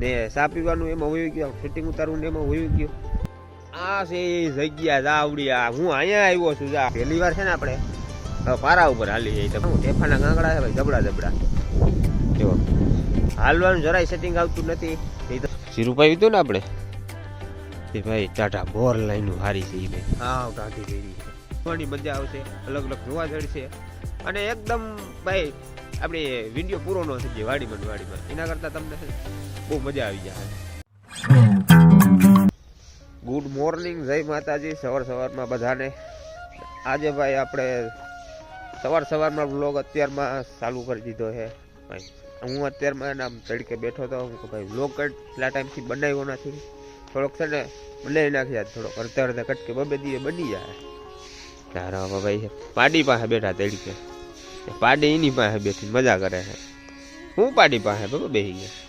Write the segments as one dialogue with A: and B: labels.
A: ને ચા પીવાનું એમાં હોઈ ગયો, શૂટિંગ ઉતારવું એમાં હોઈ ગયો. આ છે એ જગ્યા જાવડિયા. હું અહીંયા આવ્યો છું. જા પહેલી વાર છે ને આપણે પારા ઉપર હાલી જઈએ. તો ટેફાના ગાંગડા છે ભાઈ, જબડા જબડા. જો હાલવાનું જરાય સેટિંગ આવતું નથી. એ તો શીરુભાઈ હતું ને આપણે એ ભાઈ ટાટા બોર લાઈનું હારી છે એ ભાઈ. હા ટાટી ફેરી જોવાની મજા આવશે, અલગ અલગ જોવા જડશે. અને એકદમ ભાઈ આપણે વિડીયો પૂરો ન થઈ જાય વાડીમાં એના કરતાં તમને બહુ મજા આવી જાય. ગુડ મોર્નિંગ, જય માતાજી. સવારમાં બધાને. આજે ભાઈ આપણે સવારમાં વ્લોગ અત્યારમાં ચાલુ કરી દીધો છે ભાઈ. હું અત્યારમાં આમ તડકે બેઠો હતો. હું ભાઈ વ્લોગ કેટલા ટાઈમથી બનાવ્યો નથી. થોડોક છે ને બનાવી નાખ્યા, થોડોક અડધા કટકે બબે દીએ બની જાય. તારા ભાઈ પાડી પાસે બેઠા તડકે. પાડી એની પાસે બેઠી મજા કરે છે. હું પાડી પાસે બબે બેસી ગયા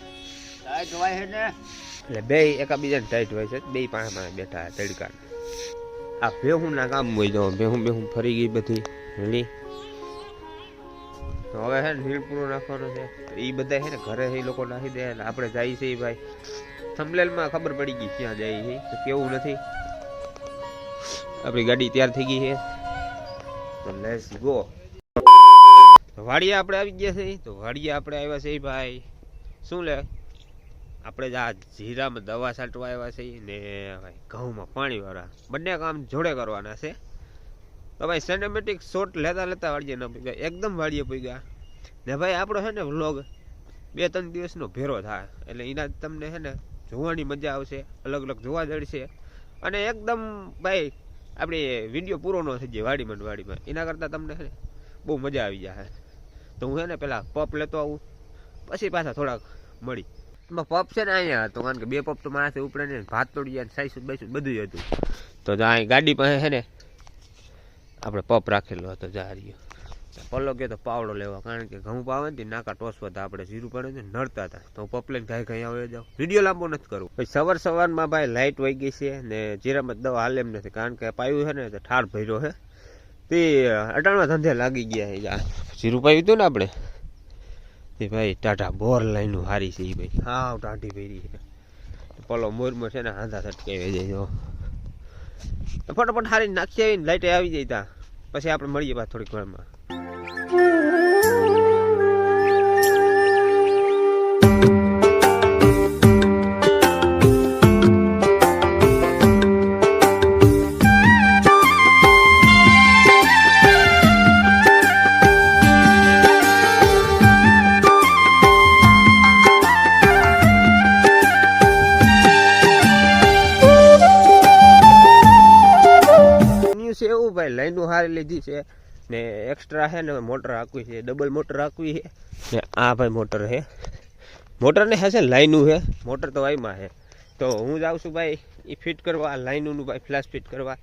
A: એટલે બે એકાબીજાને ટાઈટ હોય છે. બે પાસે બેઠા તડકા. આ ભેહું ના કામ હોય તો ભેહું ફરી ગઈ બધી હેલી. તો હવે છે ને હીલ પૂરો નાખવાનો છે. એ બધા છે ને ઘરે એ લોકો નાખી દે. આપણે જઈએ છીએ ભાઈ થંબનેલમાં ખબર પડી ગઈ ક્યાં જાય છે, તો કેવું નથી. આપણી ગાડી તૈયાર થઈ ગઈ છે, તો લેટ્સ ગો. વાડીએ આપણે આવી ગયા છે. તો વાડીએ આપણે આવ્યા છે ભાઈ શું લે, આપણે જ આ જીરામાં દવા છાંટવા આવ્યા છે ને ભાઈ ઘઉંમાં પાણી વાળા. બંને કામ જોડે કરવાના છે. તો ભાઈ સિનેમેટિક શોટ લેતા વાડીએ ન પગ્યા, એકદમ વાડીએ પગ્યા ને ભાઈ. આપણો છે ને વ્લોગ 2-3 દિવસનો ભેરો થાય એટલે એના તમને છે ને જોવાની મજા આવશે, અલગ અલગ જોવા જડશે. અને એકદમ ભાઈ આપણે વિડીયો પૂરો ન થઈ જાય વાડીમાં એના કરતાં તમને છે ને બહુ મજા આવી જાય. તો હું છે ને પેલા પપ લેતો આવું, પછી પાછા થોડાક મળી. એમાં પપ છે ને અહીંયા હતો, કારણ કે 2 પપ તો માથે ઉપડે ને ભાત તોડી જાય, સાઈસું બાઈસું બધું હતું. તો અહીં ગાડી પાસે છે ને આપણે પપ રાખેલો હતો. જારીઓ પલ્લો ગયો તો પાવડો લેવા, કારણ કે ઘઉં પાવે ને નાકા ટોસવા હતા. આપણે જીરું પડે ને નડતા હતા. તો પપ લઈને ઘાઈ આવે જાવ. વિડીયો લાંબો નથી કરવો. પછી સવારમાં ભાઈ લાઇટ વહી ગઈ છે ને જીરામાં દવા હાલે એમ નથી, કારણ કે પાયું છે ને તો ઠાર ભર્યો છે. તે અટાણમાં ધંધે લાગી ગયા છે. જીરું પાયું હતું ને આપણે એ ભાઈ ટાટા બોર લાઈનું હારી છે એ ભાઈ. હા ટાઢી ભરી છે. પલો મોરમાં છે ને હાંધા સટકાવી જાય. ફટાફટ હારી નાખી આવીને લાઇટે આવી જાય તા. પછી આપણે મળીએ પાછા થોડીક વારમાં. એવું ભાઈ લાઈનો હારી લીધી છે ને એક્સ્ટ્રા છે ને મોટર હાંકવી છે, ડબલ મોટર હાંકવી છે ને આ ભાઈ મોટર છે. મોટર ને હશે લાઈનું છે, મોટર તો વાયમાં છે. તો હું જાઉં છું ભાઈ એ ફિટ કરવા, લાઈનનું ભાઈ ફ્લેશ ફિટ કરવા.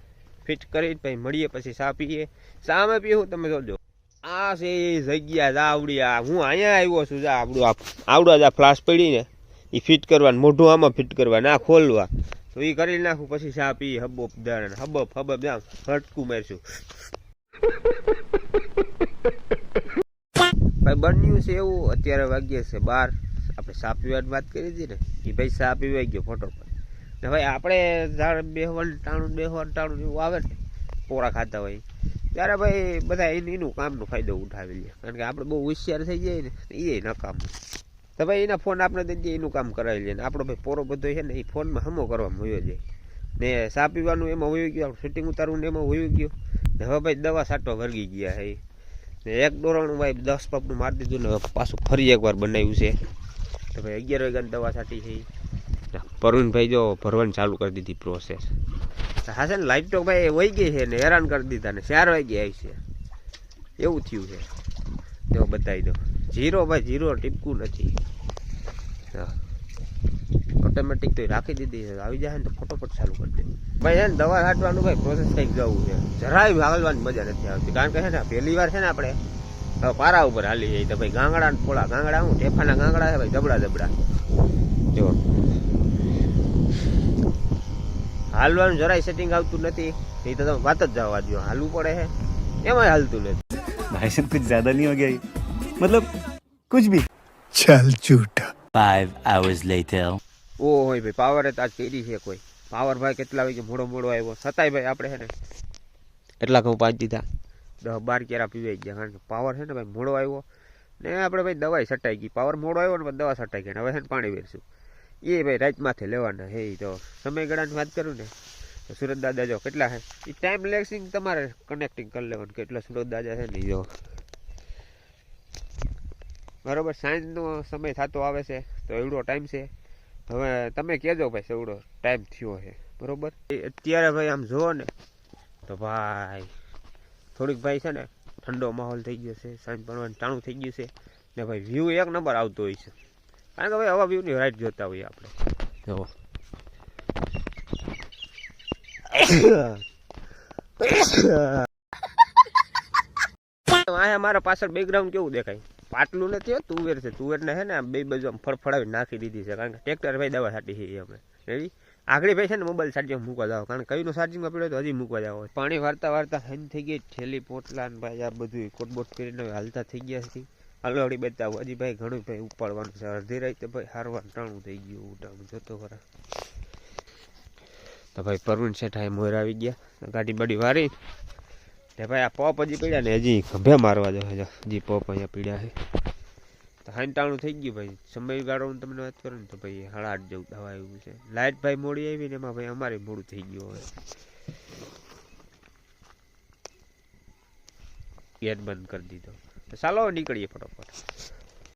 A: ફિટ કરી ભાઈ મળીએ, પછી ચા પીએ. ચામાં પીવું તમે જોજો. આ છે એ જગ્યા જાવડિયા. હું અહીંયા આવ્યો છું. જા આવડા જ ફ્લાશ પડીને એ ફિટ કરવાનું, મોઢું આમાં ફિટ કરવા ના ખોલવા. તો એ કરી નાખું, પછી ચા પી હબબ દાણ હબબ જામ ફટકું મારશું. ભાઈ બન્યું છે એવું. અત્યારે વાગ્યે છે 12. આપણે ચા પીવાની વાત કરી હતી ને એ ભાઈ ચા પીવાઈ ગયો ફોટો પર. ને ભાઈ આપણે જાણે બેહવાનું ટાણું એવું આવે ને પોરા ખાતા હોય ત્યારે ભાઈ બધા એનું કામનો ફાયદો ઉઠાવી લે. કારણ કે આપણે બહુ હોશિયાર થઈ જાય ને એ નકામ. તો ભાઈ એના ફોન આપણે દઈ દઈએ, એનું કામ કરાવી લે. ને આપણો ભાઈ પોરો બધો છે ને એ ફોનમાં હમો કરવામાં હોયો જાય ને ચા પીવાનું એમાં હોઈ ગયું, શૂટિંગ ઉતારવું એમાં હોઈ ગયું. ને હવે ભાઈ દવા છાંટવા વર્ગી ગયા છે ને એક ડોરાણું ભાઈ 10 પપનું મારી દીધું ને પાછું ફરી એકવાર બનાવ્યું છે. તો ભાઈ 11 વાગ્યાની દવા છાંટી છે. પરવીનભાઈ જો ભરવાની ચાલુ કરી દીધી પ્રોસેસ. હા છે ને લાઈટ તો ભાઈ વહી ગઈ છે ને હેરાન કરી દીધા ને 4 વાગે આવી છે એવું થયું છે. જો બતાવી દો જીરો ભાઈ, જીરો ટીપકું નથી. હા ઓટોમેટિક તો રાખી દીધી છે. આવી જાય ને તો ફટોફટ ચાલુ કરી દે ભાઈ. છે ને દવા છાંટવાનું ભાઈ પ્રોસેસ કંઈક જવું છે. જરાય હાલવાની મજા નથી આવતી, કારણ કે છે ને પહેલી વાર છે ને આપણે પારા ઉપર હાલી જાય. તો ભાઈ ગાંગડા પોળા ગાંગડા, હું ટેફાના ગાંગડા છે ભાઈ, જબડા જબડા. જો હાલવાનું જરાય સેટિંગ આવતું નથી. એ તો તમે વાત જ જવા દો, હાલવું પડે છે એમાંય હાલતું નથી.
B: भाई साहब कुछ ज्यादा नहीं हो गया ये? मतलब कुछ भी.
C: चल झूठा.
B: 5 hours later.
A: ઓ હોય ભાઈ પાવર જ આજ કરી છે કોઈ પાવર ભાઈ કેટલા વાગે મોડો મોડો આવ્યો છતાંય ભાઈ આપણે છે ને એટલા ઘઉં પાંચ દીધા 10-12 કેરા પીવાઈ ગયા કારણ કે પાવર છે ને ભાઈ મોડો આવ્યો ને આપણે ભાઈ દવાઈ છટાઈ ગઈ પાવર મોડો આવ્યો ને દવા છટાઈ ગઈ હવે છે ને પાણી વેરશું એ ભાઈ રાત માથે લેવાના હે તો સમયગાળાની વાત કરું ને તો સુરત દાદા જો કેટલા છે એ ટાઈમ લેક્સિંગ તમારે કનેક્ટિંગ કરી લેવાનું કેટલા સુરત દાદા છે ને જો બરાબર સાંજનો સમય થતો આવે છે તો એવડો ટાઈમ છે હવે તમે કહેજો ભાઈ સેવડો ટાઈમ થયો છે બરાબર અત્યારે ભાઈ આમ જુઓ ને તો ભાઈ થોડીક ભાઈ છે ને ઠંડો માહોલ થઈ ગયો છે સાંજ પડવાનું ટાણું થઈ ગયું છે ને ભાઈ વ્યૂ એક નંબર આવતો હોય છે કારણ કે ભાઈ આવા વ્યૂની રાઈટ જોતા હોઈએ આપણે જુઓ અહીંયા મારા પાછળ બેકગ્રાઉન્ડ કેવું દેખાય પાટલું નથી તુવેર છે તુવેરને છે ને બે બાજુ આમ ફળફળાવી નાખી દીધી છે કારણ કે ટ્રેક્ટર ભાઈ દવા છાંટી છે અમે રેડી આગળ ભાઈ છે ને મોબાઈલ ચાર્જિંગ મૂકવા જાવ કારણ કે કઈનું ચાર્જિંગમાં પડ્યો તો હજી મૂકવા જાવ પાણી વારતા વારતા હન થઈ ગઈ છેલ્લી પોટલા ને ભાઈ આ બધું કોટબોટ કરીને હાલતા થઈ ગયા છે હલવડી બેતા હજી ભાઈ ઘણું ભાઈ ઉપાડવાનું છે અડધી રાતે ભાઈ હારવાનું ટાણું થઈ ગયું ટાણું જોતો ખરા તો ભાઈ પરવીન શેઠ આ મોર આવી ગયા ગાડી બાડી વારી તે ભાઈ આ પોપ હજી પીડ્યા ને હજી ખભે મારવા દો હજી પોપ અહીંયા પીડ્યા છે તો હાંટાણું થઈ ગયું ભાઈ સમયગાળો હું તમને વાત કરું ને તો ભાઈ 8:30 જેવું દવા આવ્યું છે લાઇટ ભાઈ મોડી આવી ને એમાં ભાઈ અમારે મોડું થઈ ગયું હવે ગેટ બંધ કરી દીધો તો ચાલો નીકળીએ ફટાફટ